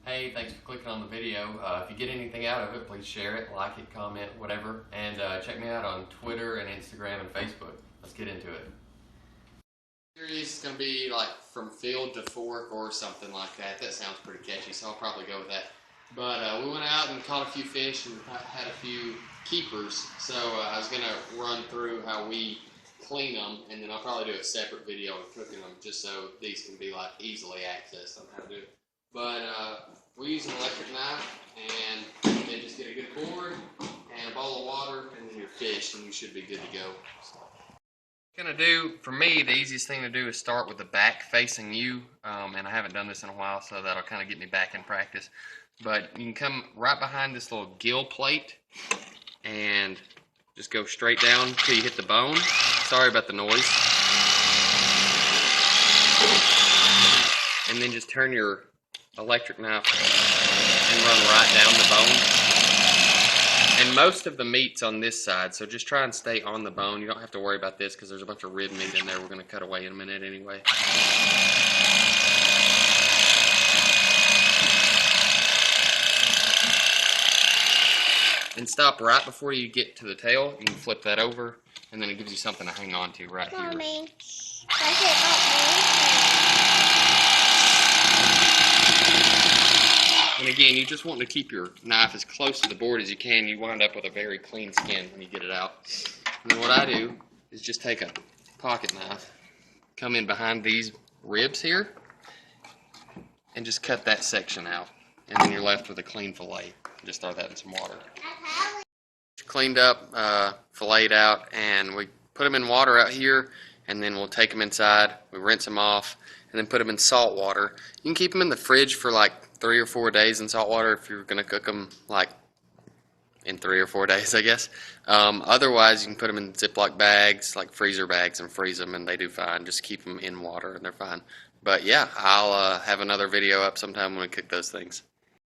Hey, thanks for clicking on the video. If you get anything out of it, please share it, like it, comment, whatever. And check me out on Twitter and Instagram and Facebook. Let's get into it. Series is going to be like from field to fork or something like that. That sounds pretty catchy, so I'll probably go with that. But we went out and caught a few fish and had a few keepers. So I was going to run through how we clean them, and then I'll probably do a separate video of cooking them just so these can be like easily accessed on how to do it. But we use an electric knife, and then just get a good board and a bowl of water, and then your fish, and you should be good to go. Gonna do, for me, the easiest thing to do is start with the back facing you, and I haven't done this in a while, so that'll kind of get me back in practice. But you can come right behind this little gill plate and just go straight down until you hit the bone. Sorry about the noise. And then just turn your electric knife and run right down the bone. And most of the meat's on this side, so just try and stay on the bone. You don't have to worry about this because there's a bunch of rib meat in there we're going to cut away in a minute anyway. And stop right before you get to the tail. You can flip that over, and then it gives you something to hang on to right here. Mommy, does it not move? And again, you just want to keep your knife as close to the board as you can. You wind up with a very clean skin when you get it out. And then what I do is just take a pocket knife, come in behind these ribs here, and just cut that section out. And then you're left with a clean fillet. Just throw that in some water. Cleaned up, filleted out, and we put them in water out here, and then we'll take them inside. We rinse them off, and then put them in salt water. You can keep them in the fridge for like 3 or 4 days in salt water if you're going to cook them like in 3 or 4 days, I guess. Otherwise, you can put them in Ziploc bags, like freezer bags, and freeze them, and they do fine. Just keep them in water, and they're fine. But yeah, I'll have another video up sometime when we cook those things.